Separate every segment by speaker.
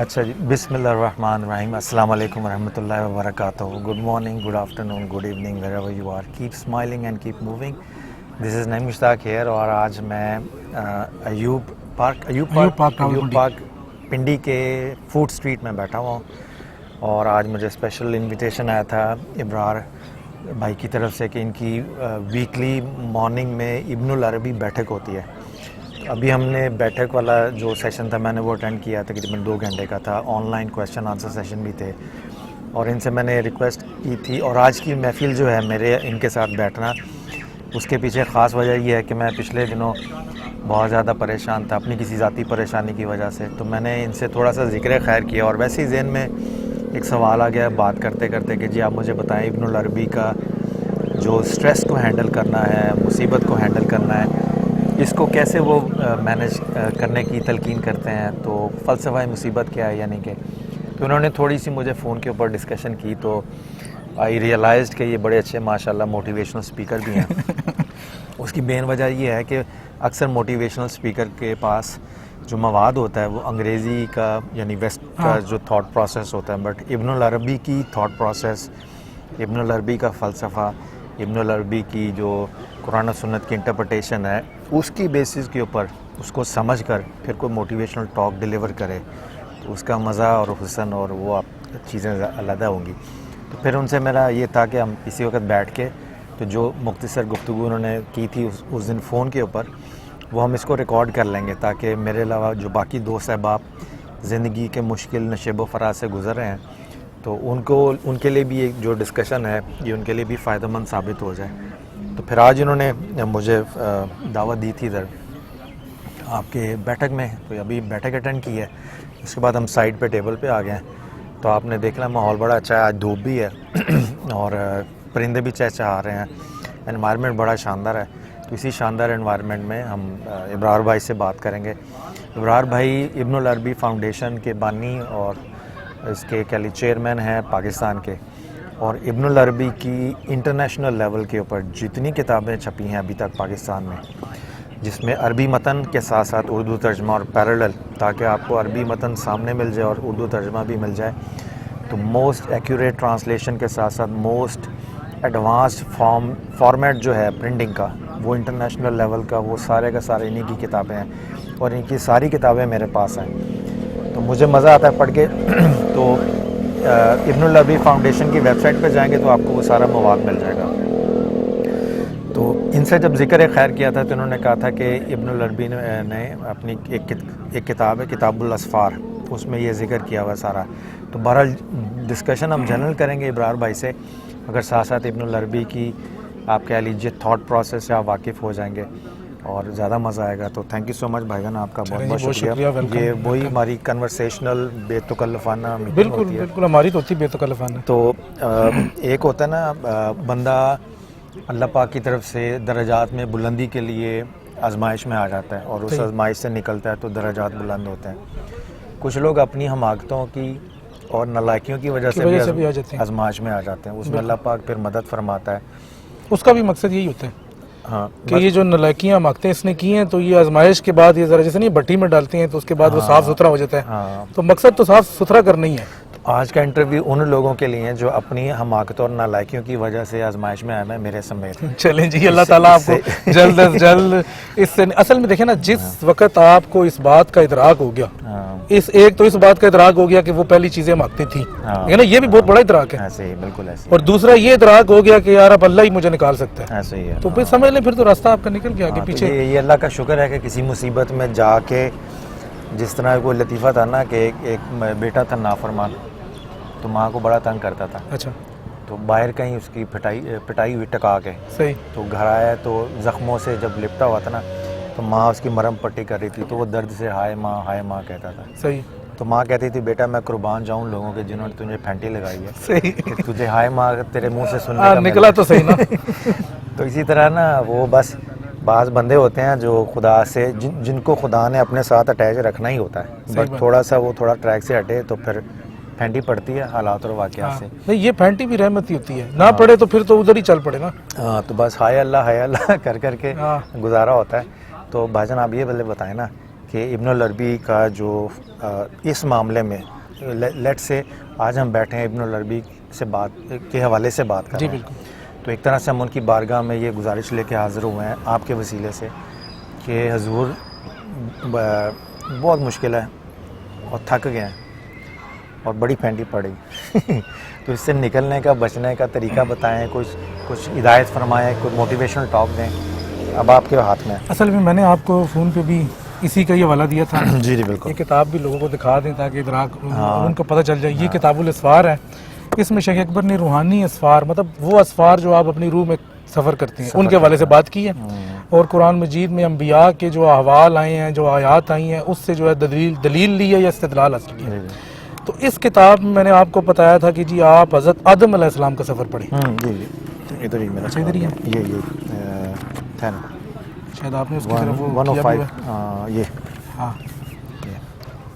Speaker 1: اچھا جی، بسم اللہ الرحمن الرحیم. السلام علیکم ورحمۃ اللہ وبرکاتہ. Good morning, good afternoon, good evening, wherever you are. Keep smiling and keep moving. This is Naeem Mushtaq here. اور آج میں ایوب پارک پنڈی کے فوڈ اسٹریٹ میں بیٹھا ہوا ہوں. اور آج مجھے اسپیشل انویٹیشن آیا تھا ابرار بھائی کی طرف سے کہ ان کی ویکلی مارننگ میں ابن العربی بیٹھک ہوتی ہے. ابھی ہم نے بیٹھک والا جو سیشن تھا میں نے وہ اٹینڈ کیا، تقریباً 2 گھنٹے کا تھا. On line question answer session بھی تھے اور ان سے میں نے ریکویسٹ کی تھی. اور آج کی محفل جو ہے میرے ان کے ساتھ بیٹھنا، اس کے پیچھے خاص وجہ یہ ہے کہ میں پچھلے دنوں بہت زیادہ پریشان تھا اپنی کسی ذاتی پریشانی کی وجہ سے. تو میں نے ان سے تھوڑا سا ذکر خیر کیا اور ویسے ہی ذہن میں ایک سوال آ گیا بات کرتے کرتے کہ جی آپ مجھے بتائیں ابن العربی کا جو سٹریس کو ہینڈل کرنا ہے، مصیبت کو ہینڈل کرنا ہے، اس کو کیسے وہ مینیج کرنے کی تلقین کرتے ہیں. تو فلسفہ مصیبت کیا ہے یعنی کہ تو انہوں نے تھوڑی سی مجھے فون کے اوپر ڈسکشن کی. تو آئی ریئلائزڈ کہ یہ بڑے اچھے ماشاءاللہ موٹیویشنل اسپیکر بھی ہیں. اس کی مین وجہ یہ ہے کہ اکثر موٹیویشنل اسپیکر کے پاس جو مواد ہوتا ہے وہ انگریزی کا یعنی ویسٹ کا جو تھاٹ پروسیس ہوتا ہے، بٹ ابن العربی کی تھاٹ پروسیس، ابن العربی کا فلسفہ، ابن العربی کی جو قرآن و سنت کی انٹرپریٹیشن ہے، اس کی بیسس کے اوپر اس کو سمجھ کر پھر کوئی موٹیویشنل ٹاک ڈیلیور کرے تو اس کا مزہ اور حسن اور وہ آپ چیزیں علیحدہ ہوں گی. تو پھر ان سے میرا یہ تھا کہ ہم اسی وقت بیٹھ کے تو جو مختصر گفتگو انہوں نے کی تھی اس دن فون کے اوپر، وہ ہم اس کو ریکارڈ کر لیں گے تاکہ میرے علاوہ جو باقی دوست احباب زندگی کے مشکل نشیب و فراز سے گزر رہے ہیں تو ان کے لیے بھی ایک جو ڈسکشن ہے یہ ان کے لیے بھی فائدہ مند ثابت ہو جائے. تو پھر آج انہوں نے مجھے دعوت دی تھی ادھر آپ کے بیٹھک میں، تو ابھی بیٹھک اٹینڈ کی ہے. اس کے بعد ہم سائڈ پہ ٹیبل پہ آ گئے ہیں. تو آپ نے دیکھنا ماحول بڑا اچھا ہے، آج دھوپ بھی ہے اور پرندے بھی چہچہا رہے ہیں. انوائرمنٹ بڑا شاندار ہے. تو اسی شاندار انوائرمنٹ میں ہم ابرار بھائی سے بات کریں گے. ابرار بھائی ابن العربی فاؤنڈیشن کے بانی اور اس کے کیا چیئرمین ہیں پاکستان کے. اور ابن العربی کی انٹرنیشنل لیول کے اوپر جتنی کتابیں چھپی ہیں ابھی تک پاکستان میں، جس میں عربی متن کے ساتھ ساتھ اردو ترجمہ اور پیرالل، تاکہ آپ کو عربی متن سامنے مل جائے اور اردو ترجمہ بھی مل جائے. تو موسٹ ایکوریٹ ٹرانسلیشن کے ساتھ ساتھ موسٹ ایڈوانسڈ فارمیٹ جو ہے پرنٹنگ کا وہ انٹرنیشنل لیول کا، وہ سارے کا سارے انہی کی کتابیں ہیں اور ان کی ساری کتابیں میرے پاس ہیں. تو مجھے مزہ آتا ہے پڑھ کے. تو ابن العربی فاؤنڈیشن کی ویب سائٹ پہ جائیں گے تو آپ کو وہ سارا مواد مل جائے گا. تو ان سے جب ذکر خیر کیا تھا تو انہوں نے کہا تھا کہ ابن العربی نے اپنی ایک کتاب ہے کتاب الاسفار، اس میں یہ ذکر کیا ہوا سارا. تو بہرحال ڈسکشن ہم جنرل کریں گے ابرار بھائی سے، اگر ساتھ ساتھ ابن العربی کی آپ کہہ لیجیے تھاٹ پروسیس سے آپ واقف ہو جائیں گے اور زیادہ مزہ آئے گا. تو تھینک یو سو مچ بھائی جان، آپ کا بہت بہت شکریہ. یہ وہی ہماری کنورسیشنل بے تکلفانہ میٹنگ ہوتی ہے.
Speaker 2: بالکل ہماری تو ہوتی ہے بے تکلفانہ.
Speaker 1: تو ایک ہوتا ہے نا بندہ اللہ پاک کی طرف سے درجات میں بلندی کے لیے آزمائش میں آ جاتا ہے اور اس آزمائش سے نکلتا ہے تو درجات بلند ہوتے ہیں. کچھ لوگ اپنی حماقتوں کی اور نالائکیوں کی وجہ سے بھی آزمائش میں آ جاتے ہیں، اس میں اللہ پاک پھر مدد فرماتا ہے.
Speaker 2: اس کا بھی مقصد یہی ہوتا ہے
Speaker 1: ہاں
Speaker 2: کہ یہ جو نالائکیاں مانگتے ہیں اس نے کی ہیں تو یہ آزمائش کے بعد یہ ذرا جیسے نہیں بھٹی میں ڈالتے ہیں تو اس کے بعد وہ صاف ستھرا ہو جاتا ہے. تو مقصد تو صاف ستھرا کرنا ہی ہے.
Speaker 1: آج کا انٹرویو ان لوگوں کے لیے ہیں جو اپنی حماقتوں اور نالائکیوں کی وجہ سے آزمائش میں آئے ہیں، میرے سمیت.
Speaker 2: چلیں جی، اللہ تعالیٰ آپ کو جلد از جلد اس سے اصل میں دیکھیں نا، جس وقت آپ کو اس بات کا ادراک ہو گیا، اس بات کا ادراک ہو گیا کہ وہ پہلی چیزیں مانگتی تھیں، یہ بھی بہت بڑا ادراک ہے.
Speaker 1: ایسے ہی بالکل ایسے.
Speaker 2: اور دوسرا یہ ادراک ہو گیا کہ یار اب اللہ ہی مجھے نکال سکتا ہے.
Speaker 1: ایسے ہی ہے.
Speaker 2: تو پھر سمجھ لیں پھر تو راستہ آپ کا نکل گیا آگے پیچھے.
Speaker 1: یہ اللہ کا شکر ہے کہ کسی مصیبت میں جا کے، جس طرح کوئی لطیفہ تھا نا کہ ایک بیٹا تھا نافرمان، تو ماں کو بڑا تنگ کرتا تھا.
Speaker 2: اچھا.
Speaker 1: تو باہر کہیں اس کی پٹائی ہوئی ٹکا کے.
Speaker 2: صحیح.
Speaker 1: تو گھر آیا تو زخموں سے جب لپٹا ہوا تھا نا تو ماں اس کی مرہم پٹی کر رہی تھی تو وہ درد سے ہائے ماں کہتا تھا.
Speaker 2: صحیح.
Speaker 1: تو ماں کہتی تھی بیٹا میں قربان جاؤں لوگوں کے جنہوں نے تجھے پھینٹی لگائی ہے.
Speaker 2: صحیح.
Speaker 1: کہ تجھے ہائے ماں تیرے منہ سے سننے کا
Speaker 2: نکلا تو صحیح نا.
Speaker 1: تو اسی طرح نا وہ بس بعض بندے ہوتے ہیں جو خدا سے جن کو خدا نے اپنے ساتھ اٹیچ رکھنا ہی ہوتا ہے، بس تھوڑا سا وہ تھوڑا ٹریک سے ہٹے تو پھر پھینٹی پڑتی ہے حالات اور واقعات سے.
Speaker 2: یہ پھینٹی بھی رحمت ہی ہوتی ہے، نہ پڑے تو پھر تو ادھر ہی چل پڑے نا.
Speaker 1: ہاں تو بس ہائے اللہ کر کے گزارا ہوتا ہے. تو بھائی جان آپ یہ پہلے بتائیں نا کہ ابن العربی کا جو اس معاملے میں لیٹ سے آج ہم بیٹھے ہیں ابن العربی سے بات کے حوالے سے بات کر رہے ہیں،
Speaker 2: بالکل.
Speaker 1: تو ایک طرح سے ہم ان کی بارگاہ میں یہ گزارش لے کے حاضر ہوئے ہیں آپ کے وسیلے سے کہ حضور بہت مشکل ہے اور تھک گئے ہیں اور بڑی پھینٹی پڑ گئی تو اس سے نکلنے کا بچنے کا طریقہ بتائیں، کچھ ہدایت فرمائیں، کچھ موٹیویشنل ٹاک دیں. اب آپ کے ہاتھ میں.
Speaker 2: اصل میں میں نے آپ کو فون پہ بھی اسی کا یہ حوالہ دیا تھا.
Speaker 1: جی جی بالکل.
Speaker 2: یہ کتاب بھی لوگوں کو دکھا دیں تاکہ ادراک ان کو پتہ چل جائے. یہ کتاب الاسفار ہے. اس میں شیخ اکبر نے روحانی اسفار، مطلب وہ اسفار جو آپ اپنی روح میں سفر کرتے ہیں، ان کے حوالے سے بات کی ہے. اور قرآن مجید میں انبیاء کے جو احوال آئے ہیں، جو آیات آئی ہیں، اس سے جو ہے دلیل لی ہے یا استدلال حاصل کیا. تو اس کتاب میں نے آپ کو بتایا تھا کہ جی آپ حضرت آدم علیہ السلام کا سفر پڑھیں.
Speaker 1: جی جی ادھر ہی میرا.
Speaker 2: اچھا ادھر ہی ہے.
Speaker 1: یہ
Speaker 2: شاید آپ نے اس کی طرف وہ
Speaker 1: 105 یہ.
Speaker 2: ہاں.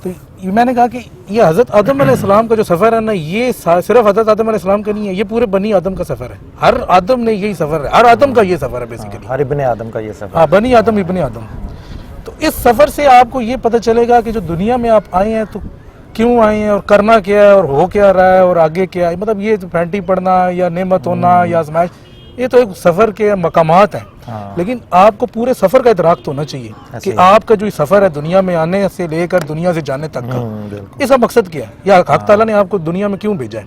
Speaker 2: تو یہ میں نے کہا کہ یہ حضرت آدم علیہ السلام کا جو سفر ہے نا، یہ صرف حضرت آدم علیہ السلام کا نہیں ہے، یہ پورے بنی آدم کا سفر ہے. ہر آدم نے یہی سفر ہے، ہر آدم کا یہ سفر ہے بیسیکلی.
Speaker 1: ہر ابن آدم کا یہ سفر.
Speaker 2: ہاں، بنی آدم ابن آدم. تو اس سفر سے آپ کو یہ پتہ چلے گا کہ جو دنیا میں آپ آئے ہیں تو کیوں آئے ہیں اور کرنا کیا ہے اور ہو کیا رہا ہے اور آگے کیا ہے. مطلب یہ پھینٹی پڑنا یا نعمت ہونا یا آزمائش، یہ تو ایک سفر کے مقامات ہیں. لیکن آپ کو پورے سفر کا ادراک تو ہونا چاہیے کہ آپ کا جو سفر ہے دنیا میں آنے سے لے کر دنیا سے جانے تک کا، اس کا مقصد کیا ہے یا حق تعالیٰ نے آپ کو دنیا میں کیوں بھیجا ہے.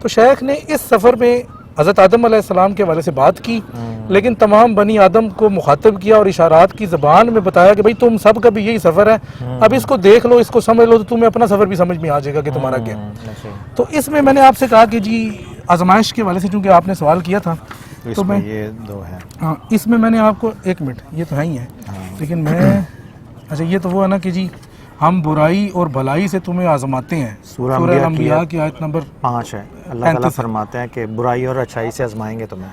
Speaker 2: تو شیخ نے اس سفر میں حضرت آدم علیہ السلام کے حوالے سے بات کی، لیکن تمام بنی آدم کو مخاطب کیا اور اشارات کی زبان میں بتایا کہ بھائی تم سب کا بھی یہی سفر ہے، اب اس کو دیکھ لو، اس کو سمجھ لو، تو تمہیں اپنا سفر بھی سمجھ میں آ جائے گا کہ تمہارا کیا. تو اس میں نے آپ سے کہا کہ جی آزمائش کے حوالے سے چونکہ آپ نے سوال کیا تھا تو میں
Speaker 1: یہ دو ہے. ہاں
Speaker 2: اس میں نے آپ کو ایک منٹ، یہ تو ہے ہی ہے لیکن میں اچھا یہ تو وہ ہے نا کہ جی ہم برائی اور بھلائی سے تمہیں آزماتے ہیں. سورہ الانبیاء کی آیت نمبر
Speaker 1: 5 ہے. اللہ تعالیٰ فرماتے ہیں کہ برائی اور اچھائی سے آزمائیں گے تمہیں.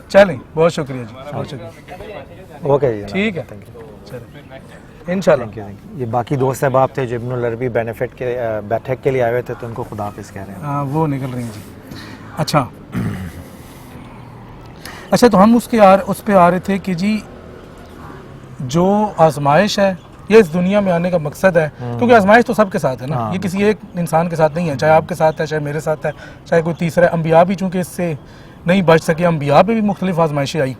Speaker 2: چلیں، بہت شکریہ جی، بہت شکریہ.
Speaker 1: اوکے جی
Speaker 2: ٹھیک ہے، چلیں انشاءاللہ.
Speaker 1: یہ باقی دوست احباب تھے جو ابن العربی بینیفٹ کے بیٹھک کے لیے آئے ہوئے تھے تو ان کو خدا حافظ کہہ رہے ہیں.
Speaker 2: ہاں وہ نکل رہی ہیں جی. اچھا تو ہم اس پہ آ رہے تھے کہ جی جو آزمائش ہے یہ اس دنیا میں آنے کا مقصد ہے، کیونکہ آزمائش تو سب کے ساتھ ہے نا، یہ کسی ایک انسان کے ساتھ نہیں ہے، چاہے آپ کے ساتھ ہے، چاہے میرے ساتھ ہے، چاہے کوئی تیسرا ہے. انبیاء بھی چونکہ اس سے نہیں بچ سکے، انبیاء پہ بھی مختلف آزمائشیں آئی.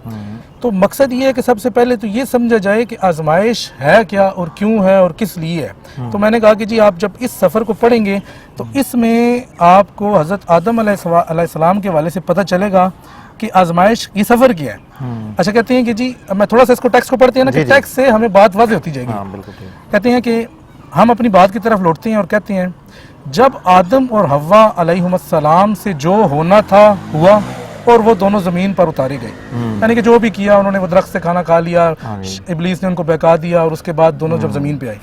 Speaker 2: تو مقصد یہ ہے کہ سب سے پہلے تو یہ سمجھا جائے کہ آزمائش ہے کیا اور کیوں ہے اور کس لیے ہے. تو میں نے کہا کہ جی آپ جب اس سفر کو پڑھیں گے تو اس میں آپ کو حضرت آدم علیہ السلام کے حوالے سے پتہ چلے گا کہ آزمائش یہ سفر کیا ہے. اچھا کہتے ہیں کہ جی میں تھوڑا سا اس کو ٹیکسٹ کو پڑھتے ہیں نا کہ ٹیکسٹ سے ہمیں بات واضح ہوتی جائے گی. کہتے ہیں کہ ہم اپنی بات کی طرف لوٹتے ہیں اور کہتے ہیں جب آدم اور حوا علیہم السلام سے جو ہونا تھا ہوا اور وہ دونوں زمین پر اتارے گئے، یعنی کہ جو بھی کیا انہوں نے وہ درخت سے کھانا کھا لیا، ابلیس نے ان کو بہکا دیا اور اس کے بعد دونوں جب زمین پہ آئے.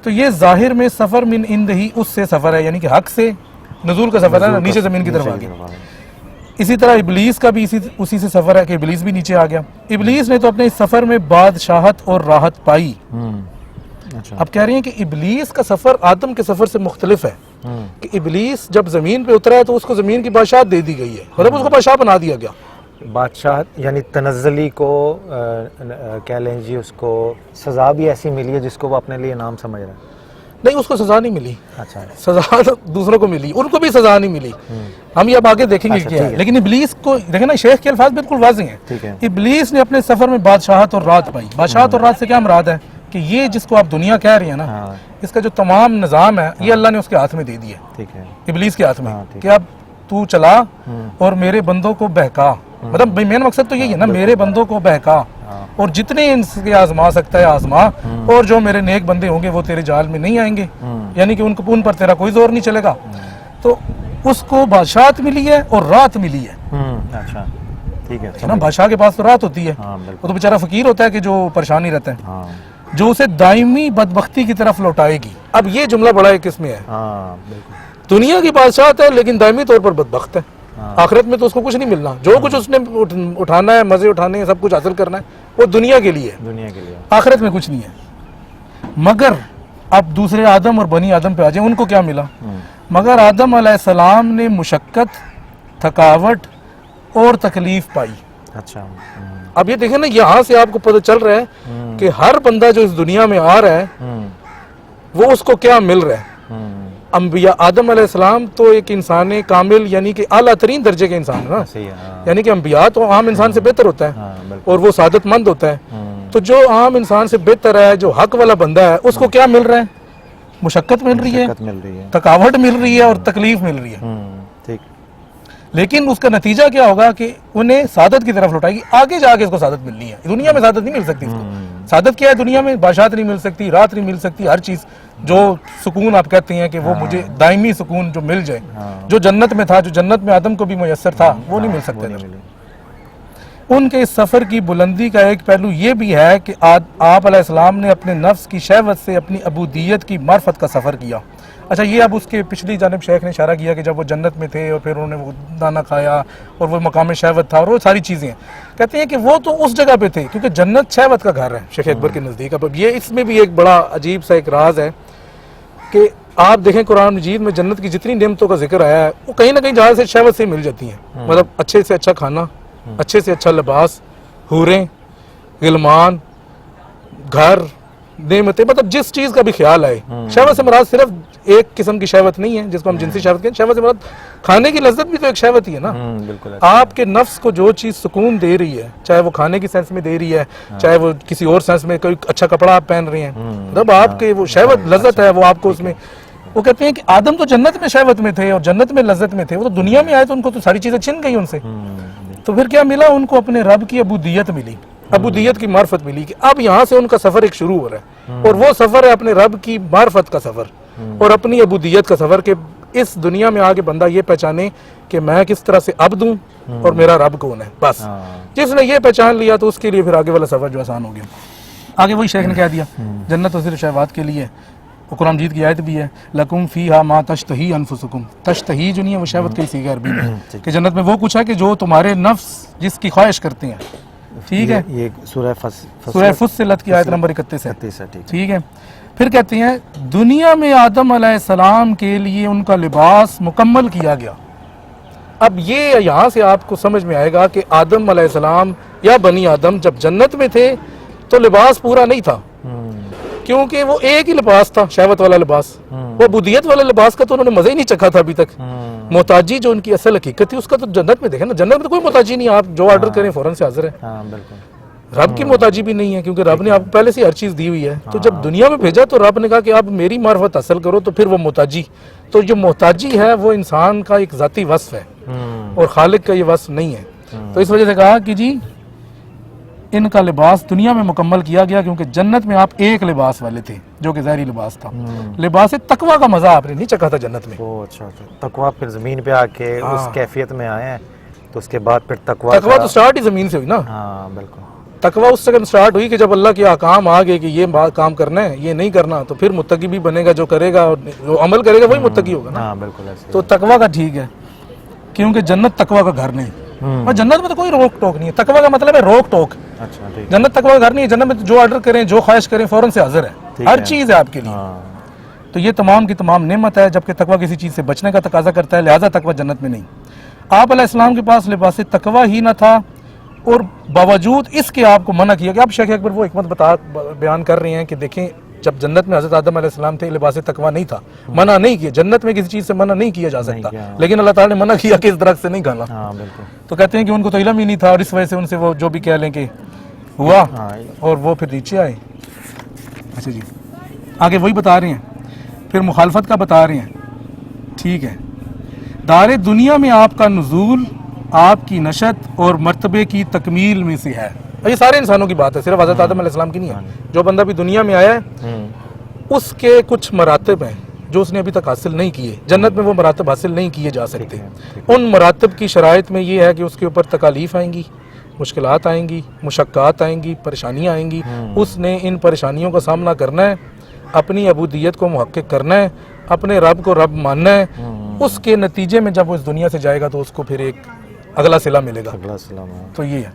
Speaker 2: تو یہ ظاہر میں سفر من اندہی اس سے سفر ہے، یعنی کہ حق سے نزول کا سفر ہے، نیچے زمین کی طرف آ گیا. اسی طرح ابلیس کا بھی اسی سے سفر ہے کہ ابلیس بھی نیچے آ گیا. ابلیس نے تو اپنے اس سفر میں بادشاہت اور راحت پائی. اب کہہ رہے ہیں کہ ابلیس کا سفر آدم کے سفر سے مختلف ہے کہ ابلیس جب زمین پہ اترا ہے تو اس کو زمین کی بادشاہت دے دی گئی ہے، مطلب اس کو بادشاہ بنا دیا گیا.
Speaker 1: بادشاہت یعنی تنزلی کو کہہ لیں جی، اس کو سزا بھی ایسی ملی ہے جس کو وہ اپنے لیے انعام سمجھ رہا ہے.
Speaker 2: نہیں، اس کو سزا نہیں ملی.
Speaker 1: اچھا،
Speaker 2: سزا دوسروں کو ملی، ان کو بھی سزا نہیں ملی. ہم یہ اب آگے دیکھیں گے کیا ہے. لیکن ابلیس کو دیکھیں نا، شیخ کے الفاظ بالکل واضح ہیں. ابلیس نے اپنے سفر میں بادشاہت اور راحت پائی. بادشاہت اور راحت سے کیا مراد ہے کہ یہ جس کو آپ دنیا کہہ رہی ہیں نا، اس کا جو تمام نظام ہے یہ اللہ نے اس کے ہاتھ میں دے دیا ہے، ابلیس کے ہاتھ میں، کہ اب تو چلا اور میرے بندوں کو بہکا. مطلب مین مقصد تو یہی ہے نا، میرے بندوں کو بہکا اور جتنے ان سے آزما سکتا ہے آزما، اور جو میرے نیک بندے ہوں گے وہ تیرے جال میں نہیں آئیں گے، یعنی کہ ان پر تیرا کوئی زور نہیں چلے گا. تو اس کو بادشاہت ملی ہے اور راحت ملی ہے.
Speaker 1: اچھا ٹھیک ہے
Speaker 2: نا، بادشاہ کے پاس تو راحت ہوتی ہے، وہ تو بیچارہ فقیر ہوتا ہے کہ جو پریشان ہی رہتا ہے، جو اسے دائمی بدبختی کی طرف لوٹائے گی. اب یہ جملہ بڑا ایک اس میں ہے، دنیا کی بادشاہت ہے لیکن دائمی طور پر بدبخت ہے. آخرت میں تو اس کو کچھ نہیں ملنا، جو کچھ اس نے اٹھانا ہے، مزے اٹھانے ہیں، سب کچھ حاصل کرنا ہے، وہ دنیا کے لیے ہے، آخرت میں کچھ نہیں ہے. مگر اب دوسرے آدم اور بنی آدم پہ آ جائیں، ان کو کیا ملا؟ مگر آدم علیہ السلام نے مشقت، تھکاوٹ اور تکلیف پائی.
Speaker 1: اچھا،
Speaker 2: اب یہ دیکھیں نا، یہاں سے آپ کو پتہ چل رہا ہے کہ ہر بندہ جو اس دنیا میں آ رہا ہے وہ اس کو کیا مل رہا ہے. انبیاء آدم علیہ السلام تو ایک انسان کامل یعنی کہ اعلیٰ ترین درجے کے انسان ہے نا, یعنی کہ انبیاء تو عام انسان سے بہتر ہوتا ہے اور وہ سعادت مند ہوتا ہے. تو جو عام انسان سے بہتر ہے, جو حق والا بندہ ہے, اس کو کیا مل رہا ہے؟ مشقت مل رہی ہے, تھکاوٹ مل رہی ہے اور تکلیف مل رہی ہے. لیکن اس کا نتیجہ کیا ہوگا کہ انہیں سعادت کی طرف لوٹائے گی. آگے جا کے اس کو سعادت ملنی ہے. دنیا میں سعادت نہیں مل سکتی اس کو. سعادت کیا ہے دنیا میں؟ بادشاہت نہیں مل سکتی, رات نہیں مل سکتی, ہر چیز جو سکون آپ کہتے ہیں کہ وہ مجھے دائمی سکون جو مل جائے, جو جنت میں تھا, جو جنت میں آدم کو بھی میسر تھا, وہ نہیں مل سکتے. ان کے اس سفر کی بلندی کا ایک پہلو یہ بھی ہے کہ آپ علیہ السلام نے اپنے نفس کی شہوت سے اپنی عبودیت کی معرفت کا سفر کیا. اچھا, یہ اب اس کے پچھلی جانب شیخ نے اشارہ کیا کہ جب وہ جنت میں تھے اور پھر انہوں نے وہ دانا کھایا اور وہ مقام شہوت تھا اور وہ ساری چیزیں ہیں. کہتے ہیں کہ وہ تو اس جگہ پہ تھے کیونکہ جنت شہوت کا گھر ہے شیخ اکبر کے نزدیک. اب یہ اس میں بھی ایک بڑا عجیب سا ایک راز ہے کہ آپ دیکھیں قرآن مجید میں جنت کی جتنی نعمتوں کا ذکر آیا ہے وہ کہیں نہ کہیں جہاں سے شہوت سے مل جاتی ہیں. مطلب اچھے سے اچھا کھانا, اچھے سے اچھا لباس, حوریں, غلمان, گھر, نعمتیں, مطلب جس چیز کا بھی خیال آئے. شہوت سے مراد صرف ایک قسم کی شہوت نہیں ہے جس کو ہم جنسی شہوت کہیں. شہوت سے مراد کھانے کی لذت بھی تو ایک شہوت ہی ہے نا. آپ کے نفس کو جو چیز سکون دے رہی ہے, چاہے وہ کھانے کی سینس میں دے رہی ہے, چاہے وہ کسی اور سینس میں کوئی اچھا کپڑا آپ پہن رہے ہیں, مطلب آپ کے وہ شہوت لذت ہے وہ آپ کو اس میں. وہ کہتے ہیں کہ آدم تو جنت میں شہوت میں تھے اور جنت میں لذت میں تھے, وہ تو دنیا میں آئے تو ان کو تو ساری چیزیں چھن گئی ان سے. تو پھر کیا ملا ان کو؟ اپنے رب کی عبودیت ملی, عبودیت کی معرفت ملی کہ اب یہاں سے ان کا سفر ایک شروع ہو رہا ہے. اور وہ سفر ہے اپنے رب کی معرفت کا سفر اور اپنی عبودیت کا سفر, کہ اس دنیا میں آگے بندہ یہ پہچانے کہ میں کس طرح سے عبد ہوں اور میرا رب کون ہے. بس جس نے یہ پہچان لیا تو اس کے لیے پھر آگے والا سفر جو آسان ہو گیا. آگے وہی شیخ نے کہہ دیا جنت تو صرف شہوات کے لیے. قرآن مجید کی آیت بھی ہے لکم فیہا ما تشتہی انفسکم. تشتہی جو نہیں ہے وہ شہوت کا ہی صیغہ عربی میں, کہ جنت میں وہ کچھ ہے کہ جو تمہارے نفس جس کی خواہش کرتے ہیں. ٹھیک ہے, یہ سورہ فصلت کی آیت نمبر 31 ہے. ٹھیک ہے, پھر کہتے ہیں دنیا میں آدم علیہ السلام کے لیے ان کا لباس مکمل کیا گیا. اب یہ یہاں سے آپ کو سمجھ میں آئے گا کہ آدم علیہ السلام یا بنی آدم جب جنت میں تھے تو لباس پورا نہیں تھا, کیونکہ وہ ایک ہی لباس تھا, شہوت والا لباس. وہ عبودیت والے لباس کا تو انہوں نے مزہ ہی نہیں چکھا تھا ابھی تک. محتاجی جو ان کی اصل حقیقت تھی اس کا تو جنت میں دیکھیں نا, جنت میں تو کوئی محتاجی نہیں, آپ جو آرڈر کریں فوراً سے حاضر ہے. رب کی محتاجی بھی نہیں ہے کیونکہ رب نے آپ کو پہلے سے ہر چیز دی ہوئی ہے. تو جب دنیا میں بھیجا تو رب نے کہا کہ آپ میری معرفت حاصل کرو, تو پھر وہ محتاجی, تو جو محتاجی ہے وہ انسان کا ایک ذاتی وصف ہے اور خالق کا یہ وصف نہیں ہے. تو اس وجہ سے کہا کہ جی ان کا لباس دنیا میں مکمل کیا گیا کیونکہ جنت میں آپ ایک لباس والے تھے جو کہ ظاہری لباس تھا. لباس تقویٰ کا مزہ آپ نے نہیں چکھا تھا جنت میں.
Speaker 1: اچھا, تقویٰ پھر زمین پہ آ کے اس کیفیت میں آئے ہیں تو اس کے بعد پھر تقویٰ
Speaker 2: تو سٹارٹ ہی زمین سے ہوئی نا.
Speaker 1: ہاں بالکل,
Speaker 2: تقویٰ اس سے سٹارٹ ہوئی کہ جب اللہ کے احکام آ گئے کہ یہ کام کرنا ہے یہ نہیں کرنا, تو پھر متقی بھی بنے گا, جو کرے گا جو عمل کرے گا وہی متقی ہوگا نا.
Speaker 1: بالکل.
Speaker 2: تو تقویٰ کا ٹھیک ہے کیونکہ جنت تقویٰ کا گھر نہیں, اور جنت میں تو کوئی روک ٹوک نہیں ہے. تقویٰ کا مطلب ہے روک ٹوک. جنت تقویٰ کا گھر نہیں ہے, جنت میں جو آرڈر کریں جو خواہش کریں فوراً سے حاضر ہے, ہر چیز ہے آپ کے لیے. تو یہ تمام کی تمام نعمت ہے, جبکہ تقویٰ کسی چیز سے بچنے کا تقاضا کرتا ہے, لہٰذا تقویٰ جنت میں نہیں. آپ علیہ السلام کے پاس لباس تقویٰ ہی نہ تھا اور باوجود اس کے آپ کو منع کیا کہ آپ شیخ اکبر وہ حکمت بیان کر رہے ہیں کہ دیکھیں جب جنت میں حضرت آدم علیہ السلام تھے لباس تقویٰ نہیں تھا, منع نہیں کیا. جنت میں کسی چیز سے منع نہیں کیا جا سکتا, لیکن اللہ تعالیٰ نے منع کیا کہ اس درخت سے نہیں کھانا. تو کہتے ہیں کہ ان کو تو علم ہی نہیں تھا اور اس وجہ سے ان سے وہ جو بھی کہہ لیں کہ ہوا اور وہ پھر نیچے آئے. اچھا جی, آگے وہی بتا رہے ہیں, پھر مخالفت کا بتا رہے ہیں. ٹھیک ہے, دار دنیا میں آپ کا نزول آپ کی نشت اور مرتبے کی تکمیل میں سے ہے. یہ سارے انسانوں کی بات ہے, صرف حضرت آدم علیہ السلام کی نہیں ہے. جو بندہ بھی دنیا میں آیا ہے اس کے کچھ مراتب ہیں جو اس نے ابھی تک حاصل نہیں کیے. جنت میں وہ مراتب حاصل نہیں کیے جا سکتے. ان مراتب کی شرائط میں یہ ہے کہ اس کے اوپر تکالیف آئیں گی, مشکلات آئیں گی, مشقات آئیں گی, پریشانیاں آئیں گی. اس نے ان پریشانیوں کا سامنا کرنا ہے, اپنی عبودیت کو محقق کرنا ہے, اپنے رب کو رب ماننا ہے. اس کے نتیجے میں جب وہ اس دنیا سے جائے گا تو اس کو پھر ایک اگلا صلہ ملے گا. تو یہ ہے.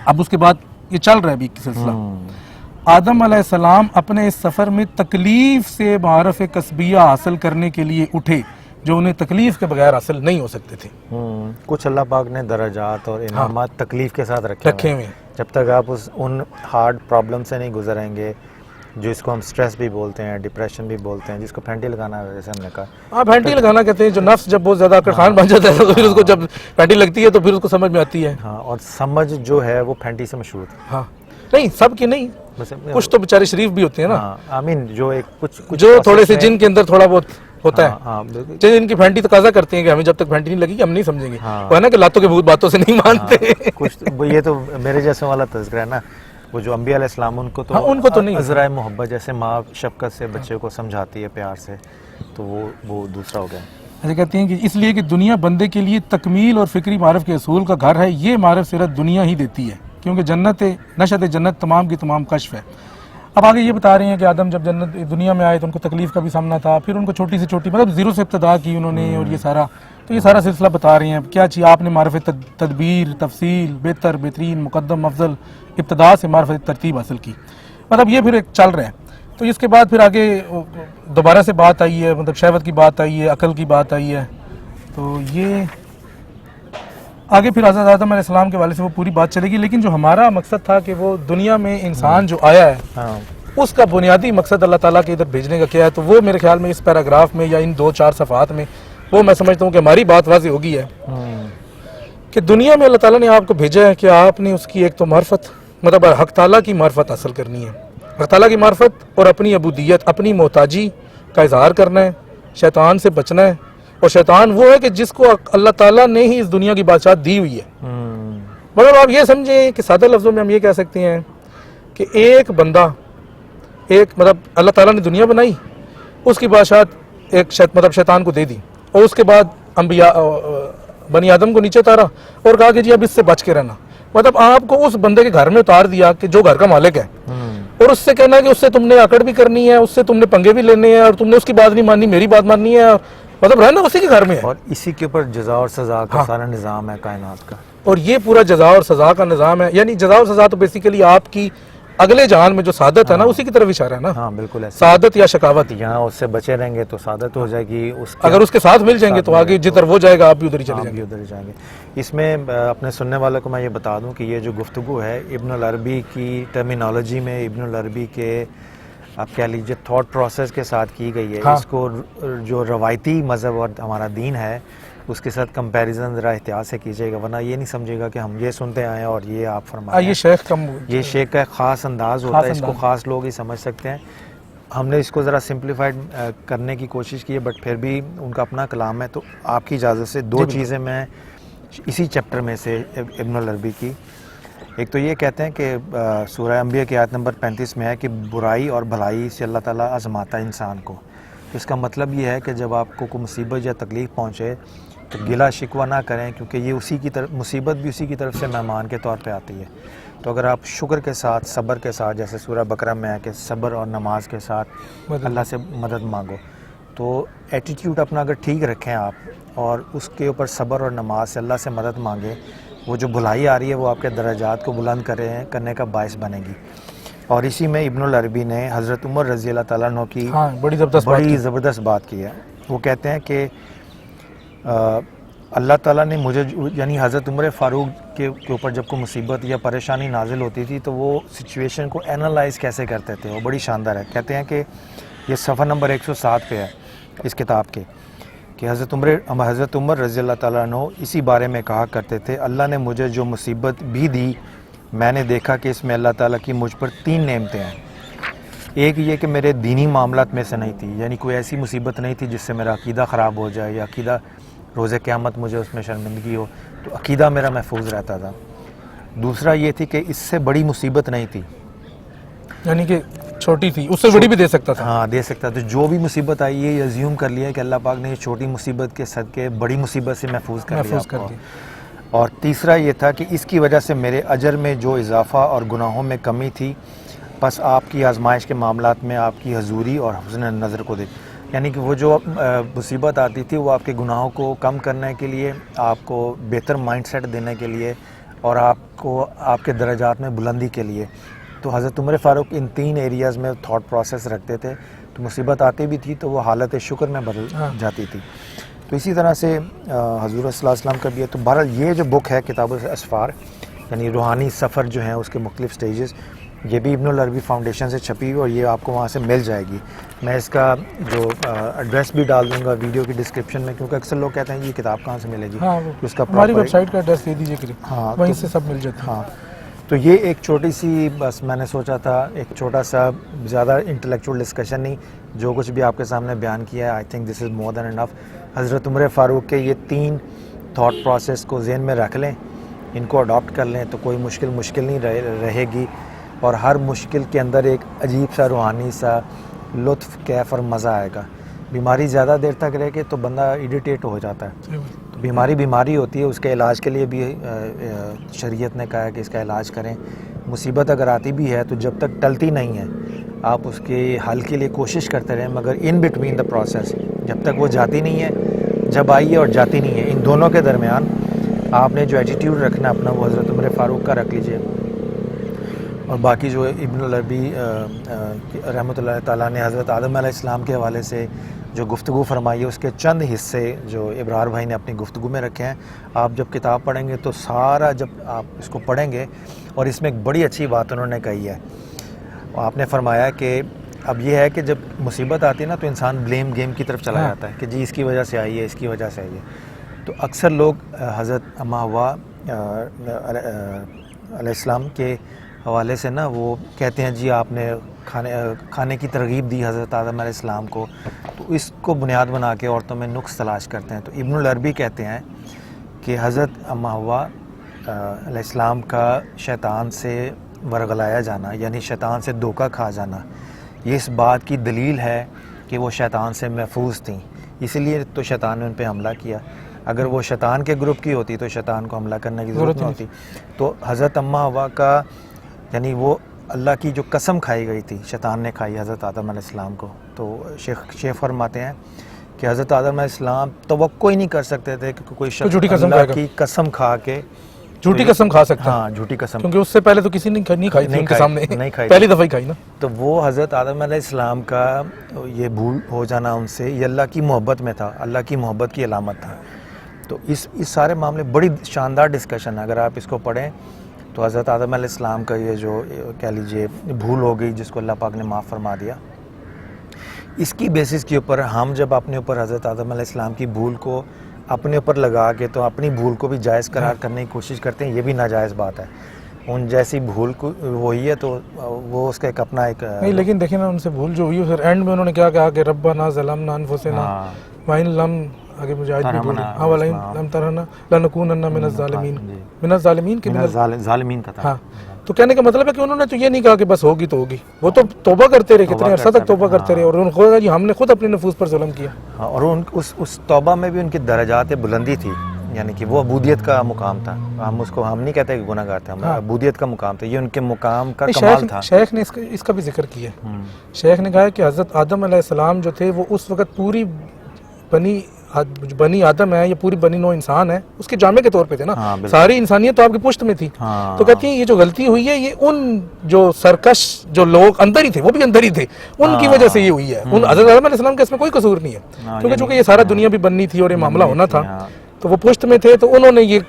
Speaker 2: اب اس کے بعد یہ چل رہا ہے ابھی سلسلہ. آدم علیہ السلام اپنے اس سفر میں تکلیف سے معارف کسبیہ حاصل کرنے کے لیے اٹھے, جو انہیں تکلیف کے بغیر حاصل نہیں ہو سکتے تھے.
Speaker 1: کچھ اللہ پاک نے درجات اور انعامات تکلیف کے ساتھ رکھے
Speaker 2: ہوئے ہیں.
Speaker 1: جب تک آپ ان ہارڈ پرابلم سے نہیں گزریں گے، جو اس کو ہم سٹریس بھی بولتے ہیں، ڈپریشن بھی بولتے ہیں، جس کو پھینٹی لگانا ہے جیسے ہم نے کہا.
Speaker 2: ہاں پھینٹی لگانا کہتے ہیں، جو نفس جب بہت زیادہ خان بن جاتا ہے تو پھر اس کو جب پھینٹی لگتی ہے تو پھر اس کو سمجھ میں آتی ہے.
Speaker 1: ہاں، اور سمجھ جو ہے وہ پھینٹی سے مشہور ہے.
Speaker 2: ہاں نہیں سب کی نہیں، کچھ تو بیچارے شریف بھی ہوتے ہیں نا.
Speaker 1: آمین، جو ایک کچھ
Speaker 2: جو تھوڑے سے جن کے اندر تھوڑا بہت ہوتا ہے، جن کی پھینٹی تقاضا کرتے ہیں کہ ہمیں جب تک پھینٹی نہیں لگی ہم نہیں سمجھیں گے. وہ ہے نا کہ لاتوں کے بھوت باتوں سے نہیں مانتے.
Speaker 1: کچھ یہ تو میرے جیسے والا تذکرہ ہے نا، وہ جو انبیاء علیہ السلام ان کو تو نہیں، عذرائے محبت جیسے ماں شفقت سے بچے کو سمجھاتی ہے پیار سے، تو وہ دوسرا ہو گیا.
Speaker 2: ایسے کہتے ہیں کہ اس لیے کہ دنیا بندے کے لیے تکمیل اور فکری معرف کے اصول کا گھر ہے. یہ معرف صرف دنیا ہی دیتی ہے، کیونکہ نشأت جنت تمام کی تمام کشف ہے. اب آگے یہ بتا رہے ہیں کہ آدم جب جنت دنیا میں آئے تو ان کو تکلیف کا بھی سامنا تھا، پھر ان کو چھوٹی سے چھوٹی مطلب زیرو سے ابتدا کی انہوں نے، اور یہ سارا سلسلہ بتا رہے ہیں. کیا چیز آپ نے معرفت تدبیر، تفصیل، بہترین، مقدم، افضل، ابتدا سے معرفت ترتیب حاصل کی. مطلب یہ پھر ایک چل رہے ہیں. تو اس کے بعد پھر آگے دوبارہ سے بات آئی ہے، مطلب شہوت کی بات آئی ہے، عقل کی بات آئی ہے. تو یہ آگے پھر حضرت آدم علیہ السلام کے والے سے وہ پوری بات چلے گی. لیکن جو ہمارا مقصد تھا کہ وہ دنیا میں انسان جو آیا ہے اس کا بنیادی مقصد اللہ تعالیٰ کے ادھر بھیجنے کا کیا ہے، تو وہ میرے خیال میں اس پیراگراف میں یا ان 2-4 صفحات میں وہ میں سمجھتا ہوں کہ ہماری بات واضح ہو گئی ہے کہ دنیا میں اللہ تعالیٰ نے آپ کو بھیجا ہے کہ آپ نے اس کی ایک تو معرفت، مطلب حق تعالیٰ کی معرفت حاصل کرنی ہے. حق تعالیٰ کی معرفت اور اپنی عبودیت، اپنی محتاجی کا اظہار کرنا ہے، شیطان سے بچنا ہے. اور شیطان وہ ہے کہ جس کو اللہ تعالیٰ نے ہی اس دنیا کی بادشاہت دی ہوئی ہے. مطلب آپ یہ سمجھیں کہ سادہ لفظوں میں ہم یہ کہہ سکتے ہیں کہ ایک بندہ، مطلب اللہ تعالیٰ نے دنیا بنائی، اس کی بادشاہت مطلب شیطان کو دے دی، اور اس کے بعد انبیاء بنی آدم کو نیچے اتارا اور کہا کہ جی اب اس سے بچ کے رہنا. مطلب آپ کو اس بندے کے گھر میں اتار دیا کہ جو گھر کا مالک ہے، اور اس سے کہنا کہ اس سے تم نے آکڑ بھی کرنی ہے، اس سے تم نے پنگے بھی لینے ہیں، اور تم نے اس کی بات نہیں ماننی، میری بات ماننی ہے، مطلب رہنا اسی کے گھر میں ہے. اور
Speaker 1: اسی کے اوپر جزا اور سزا کا سارا نظام ہے کائنات کا.
Speaker 2: اور یہ پورا جزا اور سزا کا نظام ہے. یعنی جزا اور سزا تو بیسیکلی آپ کی اگلے جہان میں جو سعادت ہے نا اسی کی طرف اشارہ ہے نا.
Speaker 1: ہاں بالکل ایسا،
Speaker 2: سعادت یا شقاوت.
Speaker 1: یہاں اس سے بچے رہیں گے تو سعادت ہو جائے گی،
Speaker 2: اگر اس کے ساتھ مل جائیں گے تو آگے جدھر وہ جائے گا آپ بھی ادھر ہی چلے
Speaker 1: جائیں گے. اس میں اپنے سننے والوں کو میں یہ بتا دوں کہ یہ جو گفتگو ہے ابن العربی کی ٹرمینالوجی میں، ابن العربی کے آپ کہہ لیجیے تھاٹ پروسیس کے ساتھ کی گئی ہے. اس کو جو روایتی مذہب اور ہمارا دین ہے اس کے ساتھ کمپیریزن ذرا احتیاط سے کیجیے گا، ورنہ یہ نہیں سمجھے گا کہ ہم یہ سنتے آئے اور یہ آپ فرمائیں. یہ شیخ کا خاص انداز ہوتا ہے، اس کو خاص لوگ ہی سمجھ سکتے ہیں. ہم نے اس کو ذرا سمپلیفائڈ کرنے کی کوشش کی ہے، بٹ پھر بھی ان کا اپنا کلام ہے. تو آپ کی اجازت سے 2 چیزیں میں اسی چیپٹر میں سے ابن العربی کی، ایک تو یہ کہتے ہیں کہ سورہ انبیاء کی آیت نمبر 35 میں ہے کہ برائی اور بھلائی سے اللہ تعالیٰ آزماتا ہے انسان کو. اس کا مطلب یہ ہے کہ جب آپ کو کوئی مصیبت یا تکلیف پہنچے تو گلہ شکوہ نہ کریں، کیونکہ یہ اسی کی طرف، مصیبت بھی اسی کی طرف سے مہمان کے طور پہ آتی ہے. تو اگر آپ شکر کے ساتھ، صبر کے ساتھ، جیسے سورہ بقرہ میں ہے کہ صبر اور نماز کے ساتھ اللہ سے مدد مانگو، تو ایٹیٹیوڈ اپنا اگر ٹھیک رکھیں آپ اور اس کے اوپر صبر اور نماز سے اللہ سے مدد مانگیں، وہ جو بھلائی آ رہی ہے وہ آپ کے درجات کو بلند کرنے کا باعث بنے گی. اور اسی میں ابن العربی نے حضرت عمر رضی اللہ تعالیٰ عنہ کی بڑی زبردست بات کی ہے. وہ کہتے ہیں کہ اللہ تعالیٰ نے مجھے، یعنی حضرت عمر فاروق کے اوپر جب کوئی مصیبت یا پریشانی نازل ہوتی تھی تو وہ سچویشن کو اینالائز کیسے کرتے تھے، وہ بڑی شاندار ہے. کہتے ہیں کہ یہ صفحہ نمبر 107 پہ ہے اس کتاب کے، کہ حضرت عمر رضی اللہ تعالیٰ عنہ اسی بارے میں کہا کرتے تھے، اللہ نے مجھے جو مصیبت بھی دی میں نے دیکھا کہ اس میں اللہ تعالیٰ کی مجھ پر 3 نعمتیں ہیں. ایک یہ کہ میرے دینی معاملات میں سے نہیں تھی، یعنی کوئی ایسی مصیبت نہیں تھی جس سے میرا عقیدہ خراب ہو جائے یا عقیدہ روز قیامت مجھے اس میں شرمندگی ہو، تو عقیدہ میرا محفوظ رہتا تھا. دوسرا یہ تھی کہ اس سے بڑی مصیبت نہیں تھی،
Speaker 2: یعنی کہ چھوٹی تھی، اس سے بڑی بھی دے سکتا تھا.
Speaker 1: ہاں دے سکتا تھا. جو بھی مصیبت آئی یہ ازیوم کر لیا کہ اللہ پاک نے یہ چھوٹی مصیبت کے صدقے بڑی مصیبت سے محفوظ کر دیا. اور تیسرا یہ تھا کہ اس کی وجہ سے میرے اجر میں جو اضافہ اور گناہوں میں کمی تھی، بس آپ کی آزمائش کے معاملات میں آپ کی حضوری اور حسن نظر کو دیکھ، یعنی کہ وہ جو مصیبت آتی تھی وہ آپ کے گناہوں کو کم کرنے کے لیے، آپ کو بہتر مائنڈ سیٹ دینے کے لیے اور آپ کو آپ کے درجات میں بلندی کے لیے. تو حضرت عمر فاروق ان 3 ایریاز میں تھاٹ پروسیس رکھتے تھے. تو مصیبت آتی بھی تھی تو وہ حالت شکر میں بدل جاتی تھی. تو اسی طرح سے حضور صلی اللہ علیہ وسلم کا بھی ہے. تو بہرحال یہ جو بک ہے کتاب الاسفار یعنی روحانی سفر جو ہیں اس کے مختلف سٹیجز، یہ بھی ابن العربی فاؤنڈیشن سے چھپی ہوئی اور یہ آپ کو وہاں سے مل جائے گی. میں اس کا جو ایڈریس بھی ڈال دوں گا ویڈیو کی ڈسکرپشن میں، کیونکہ اکثر لوگ کہتے ہیں یہ کتاب کہاں سے ملے گی.
Speaker 2: ہاں
Speaker 1: اس کا
Speaker 2: ہماری ویب سائٹ کا ایڈریس دے دیجیے قریب،
Speaker 1: ہاں
Speaker 2: وہیں سے سب مل جاتا ہے.
Speaker 1: ہاں تو یہ ایک چھوٹی سی بس میں نے سوچا تھا ایک چھوٹا سا، زیادہ انٹلیکچوئل ڈسکشن نہیں، جو کچھ بھی آپ کے سامنے بیان کیا ہے آئی تھنک دس از مور دین انف. حضرت عمر فاروق کے یہ 3 تھاٹ پروسیس کو ذہن میں رکھ لیں، ان کو اڈاپٹ کر لیں تو کوئی مشکل نہیں رہے گی، اور ہر مشکل کے اندر ایک عجیب سا روحانی سا لطف کیف اور مزہ آئے گا. بیماری زیادہ دیر تک رہے گی تو بندہ ایڈیٹیٹ ہو جاتا ہے. تو بیماری ہوتی ہے، اس کے علاج کے لیے بھی شریعت نے کہا ہے کہ اس کا علاج کریں. مصیبت اگر آتی بھی ہے تو جب تک ٹلتی نہیں ہے آپ اس کے حل کے لیے کوشش کرتے رہیں، مگر ان بٹوین دا پروسیس جب تک وہ جاتی نہیں ہے، جب آئی ہے اور جاتی نہیں ہے، ان دونوں کے درمیان آپ نے جو ایٹیٹیوڈ رکھنا اپنا وہ حضرت عمر فاروق کا رکھ لیجئے. اور باقی جو ابن العربی رحمۃ اللہ تعالیٰ نے حضرت آدم علیہ السلام کے حوالے سے جو گفتگو فرمائی ہے اس کے چند حصے جو ابرار بھائی نے اپنی گفتگو میں رکھے ہیں. آپ جب کتاب پڑھیں گے تو سارا جب آپ اس کو پڑھیں گے، اور اس میں ایک بڑی اچھی بات انہوں نے کہی ہے، آپ نے فرمایا کہ اب یہ ہے کہ جب مصیبت آتی ہے نا تو انسان بلیم گیم کی طرف چلا جاتا ہے کہ جی اس کی وجہ سے آئی ہے، اس کی وجہ سے آئی ہے. تو اکثر لوگ حضرت اما حوا علیہ السلام کے حوالے سے نا وہ کہتے ہیں جی آپ نے کھانے کی ترغیب دی حضرت آدم علیہ السلام کو، تو اس کو بنیاد بنا کے عورتوں میں نقص تلاش کرتے ہیں. تو ابن العربی کہتے ہیں کہ حضرت اما حوا علیہ السلام کا شیطان سے ورغلایا جانا یعنی شیطان سے دھوکہ کھا جانا، یہ اس بات کی دلیل ہے کہ وہ شیطان سے محفوظ تھیں، اسی لیے تو شیطان نے ان پہ حملہ کیا. اگر وہ شیطان کے گروپ کی ہوتی تو شیطان کو حملہ کرنے کی ضرورت نہیں ہوتی. تو حضرت اما حوا کا یعنی وہ اللہ کی جو قسم کھائی گئی تھی شیطان نے کھائی حضرت آدم علیہ السلام کو. تو شیخ فرماتے ہیں کہ حضرت آدم علیہ السلام توقع ہی نہیں کر سکتے تھے کہ کوئی شخص اللہ کی قسم کھا کے
Speaker 2: جھوٹی قسم کھا سکتا ہے.
Speaker 1: ہاں جھوٹی قسم،
Speaker 2: کیونکہ اس سے پہلے تو کسی نے نہیں کھائی تھی ان کے سامنے،
Speaker 1: نہیں کھائی،
Speaker 2: پہلی دفعہ ہی کھائی نا.
Speaker 1: تو وہ حضرت آدم علیہ السلام کا یہ بھول ہو جانا ان سے یہ اللہ کی محبت میں تھا، اللہ کی محبت کی علامت تھا. تو اس سارے معاملے بڑی شاندار ڈسکشن ہے. اگر آپ اس کو پڑھیں تو حضرت آدم علیہ السلام کا یہ جو کہہ لیجئے بھول ہو گئی جس کو اللہ پاک نے معاف فرما دیا، اس کی بیسس کے اوپر ہم جب اپنے اوپر حضرت آدم علیہ السلام کی بھول کو اپنے اوپر لگا کے تو اپنی بھول کو بھی جائز قرار کرنے کی کوشش کرتے ہیں، یہ بھی ناجائز بات ہے. ان جیسی بھول کو وہی ہے تو وہ اس کا ایک اپنا ایک
Speaker 2: نہیں. لیکن دیکھیں نا ان سے بھول جو ہوئی پھر اینڈ میں انہوں نے کیا کہا کہ ربنا ظلمنا انفسنا وان لم آگے مجھے آج بھی بول رہا ہاں والا لم ترنا لنکونن من الظالمین، من الظالمین کے
Speaker 1: ظالمین کا تھا.
Speaker 2: ہاں تو کہنے کا مطلب ہے کہ انہوں نے تو یہ نہیں کہا کہ بس ہوگی تو ہوگی، وہ تو توبہ کرتے رہے، کتنے عرصہ تک توبہ کرتے رہے، اور انہوں نے خود جی ہم نے خود اپنے نفوس پر ظلم کیا.
Speaker 1: اور اس توبہ میں بھی ان کی درجات بلندی تھی، یعنی کہ وہ عبودیت کا مقام تھا. ہم نہیں کہتے کہ گناہ گار تھے، ہم عبودیت کا مقام تھا، یہ ان کے مقام کا کمال تھا.
Speaker 2: شیخ نے اس کا بھی ذکر کیا. شیخ نے کہا کہ حضرت آدم علیہ السلام جو تھے وہ اس وقت پوری بنی آدم ہے یا پوری بنی نو انسان ہے اس کے جامع کے طور پہ تھے نا، ساری انسانیت تو آپ کی پشت میں تھی. تو کہتی ہیں یہ جو غلطی ہوئی ہے یہ ان جو سرکش جو لوگ اندر ہی تھے، وہ بھی اندر ہی تھے، ان کی وجہ سے یہ ہوئی ہے. ان حضرت آدم علیہ السلام کا اس میں کوئی قصور نہیں ہے، چونکہ یہ سارا دنیا بھی بننی تھی اور یہ معاملہ ہونا تھا، تو وہ پشت میں تھے تو انہوں نے یہ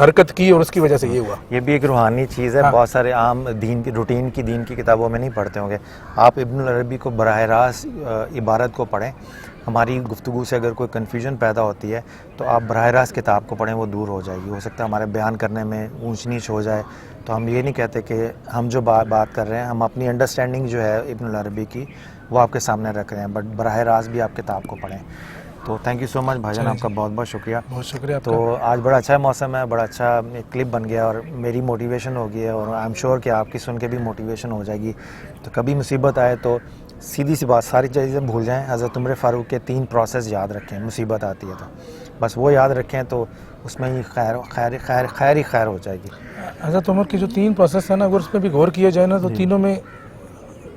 Speaker 2: حرکت کی اور اس کی وجہ سے یہ ہوا.
Speaker 1: یہ بھی ایک روحانی چیز ہے، بہت سارے عام دین کی روٹین کی دین کی کتابوں میں نہیں پڑھتے ہوں گے. آپ ابن العربی کو براہ راست عبارت کو پڑھیں. ہماری گفتگو سے اگر کوئی کنفیوژن پیدا ہوتی ہے تو آپ براہ راست کتاب کو پڑھیں، وہ دور ہو جائے گی. ہو سکتا ہے ہمارے بیان کرنے میں اونچ نیچ ہو جائے، تو ہم یہ نہیں کہتے کہ ہم جو بات کر رہے ہیں ہم اپنی انڈرسٹینڈنگ جو ہے ابن العربی کی وہ آپ کے سامنے رکھ رہے ہیں، بٹ براہ راست بھی آپ کتاب کو پڑھیں. تو تھینک یو سو مچ بھائی جان، آپ کا بہت بہت شکریہ.
Speaker 2: بہت شکریہ.
Speaker 1: تو آج بڑا اچھا موسم ہے، بڑا اچھا کلپ بن گیا اور میری موٹیویشن ہو گئی ہے، اور آئی ایم شیور کہ آپ کی سن کے بھی موٹیویشن ہو جائے گی. تو کبھی مصیبت آئے تو سیدھی سی بات ساری چیزیں بھول جائیں، حضرت عمر فاروق کے 3 پروسیس یاد رکھیں. مصیبت آتی ہے تو بس وہ یاد رکھیں تو اس میں ہی خیر ہی خیر ہو جائے گی.
Speaker 2: حضرت عمر کی جو 3 پروسیس ہیں نا، اگر اس میں بھی غور کیا جائے نا تو تینوں میں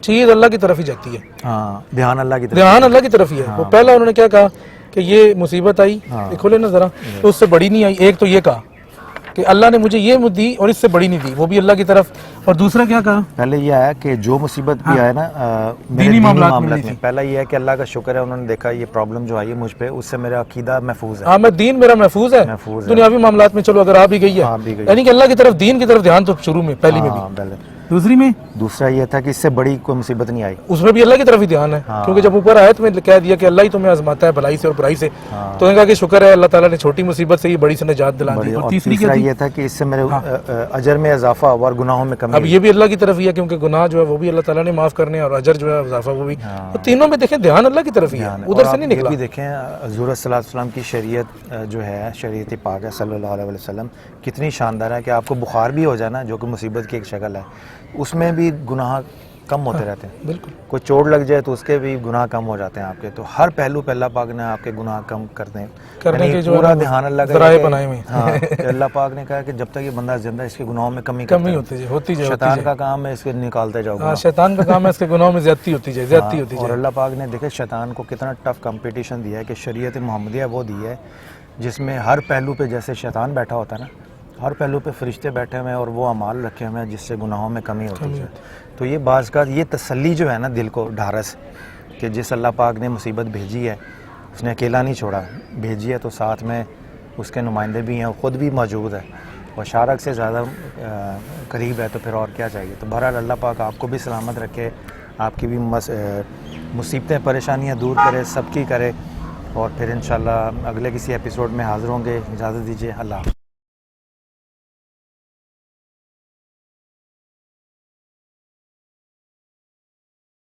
Speaker 2: چیز اللہ کی طرف ہی جاتی ہے.
Speaker 1: ہاں دھیان اللہ کی طرف،
Speaker 2: دھیان اللہ کی طرف ہی ہے. وہ پہلا انہوں نے کیا کہا کہ یہ مصیبت آئی، کھولے نا ذرا، تو اس سے بڑی نہیں آئی. ایک تو یہ کہا کہ اللہ نے مجھے یہ دی اور اس سے بڑی نہیں دی, وہ بھی اللہ کی طرف. اور دوسرا کیا کہا؟
Speaker 1: پہلے یہ آیا کہ جو مصیبت بھی آئے نا میرے دینی معاملات میں, پہلا یہ ہے کہ اللہ کا شکر ہے انہوں نے دیکھا یہ پرابلم جو آئی ہے مجھ پہ, اس سے میرا عقیدہ محفوظ ہے.
Speaker 2: ہاں میں دین میرا محفوظ ہے. دنیاوی معاملات میں چلو اگر آ بھی گئی ہے, یعنی کہ اللہ کی طرف دین کی طرف دھیان تو شروع میں پہلی میں بھی. دوسری میں
Speaker 1: دوسرا یہ تھا کہ اس سے بڑی کوئی مصیبت نہیں آئی,
Speaker 2: اس میں بھی اللہ کی طرف ہی دھیان ہے, کیونکہ جب اوپر آیت میں کہہ دیا کہ اللہ ہی تمہیں آزماتا ہے بھلائی سے اور برائی سے, تو انہوں نے کہا کہ شکر ہے اللہ تعالیٰ نے چھوٹی مصیبت سے یہ بڑی سے نجات دلا دی. اور
Speaker 1: تیسرا یہ تھا کہ اس سے میرے اجر میں اضافہ اور گناہوں میں کمی.
Speaker 2: اب یہ بھی اللہ کی طرف ہی ہے, کیونکہ گناہ جو ہے وہ بھی اللہ تعالیٰ نے معاف کرنے اور اجر جو ہے اضافہ وہ بھی. تو تینوں میں دیکھیں دھیان اللہ کی طرف ہی ہے, ادھر سے نہیں نکلا.
Speaker 1: دیکھیں حضور صلی اللہ علیہ وسلم کی شریعت جو ہے, شریعت پاک ہے صلی اللہ علیہ وسلم, کتنی شاندار ہے کہ آپ کو بخار بھی ہو جائے نا, جو کہ مصیبت کی ایک شکل ہے, اس میں بھی گناہ کم ہوتے رہتے ہیں.
Speaker 2: بالکل,
Speaker 1: کوئی چوٹ لگ جائے تو اس کے بھی گناہ کم ہو جاتے ہیں آپ کے. تو ہر پہلو پہ اللہ پاک نے آپ کے گناہ کم کرتے ہیں,
Speaker 2: کرنے کے جو
Speaker 1: پورا دھیان اللہ کا
Speaker 2: ذرائع بنائے ہوئے.
Speaker 1: ہاں اللہ پاک نے کہا کہ جب تک یہ بندہ زندہ اس کے گناہوں میں کمی
Speaker 2: ہوتی جائے.
Speaker 1: شیطان کا کام ہے اس کے نکالتے جاؤ.
Speaker 2: ہاں شیطان کا کام ہے اس کے گناہوں میں زیادتی ہوتی جائے, زیادتی ہوتی جائے.
Speaker 1: اور اللہ پاک نے دیکھے شیطان کو کتنا ٹف کمپٹیشن دیا ہے کہ شریعت محمدیہ وہ دی ہے جس میں ہر پہلو پہ جیسے شیطان بیٹھا ہوتا ہے نا, ہر پہلو پہ فرشتے بیٹھے ہوئے ہیں اور وہ اعمال رکھے ہوئے ہیں جس سے گناہوں میں کمی ہوتی ہے. تو یہ بعض کا یہ تسلی جو ہے نا دل کو ڈھارس, کہ جس اللہ پاک نے مصیبت بھیجی ہے اس نے اکیلا نہیں چھوڑا, بھیجی ہے تو ساتھ میں اس کے نمائندے بھی ہیں, خود بھی موجود ہے, اور شارک سے زیادہ قریب ہے, تو پھر اور کیا چاہیے. تو بہرحال اللہ پاک آپ کو بھی سلامت رکھے, آپ کی بھی مصیبتیں پریشانیاں دور کرے, سب کی کرے. اور پھر انشاءاللہ اگلے کسی ایپیسوڈ میں حاضر ہوں گے. اجازت دیجیے, اللہ حافظ.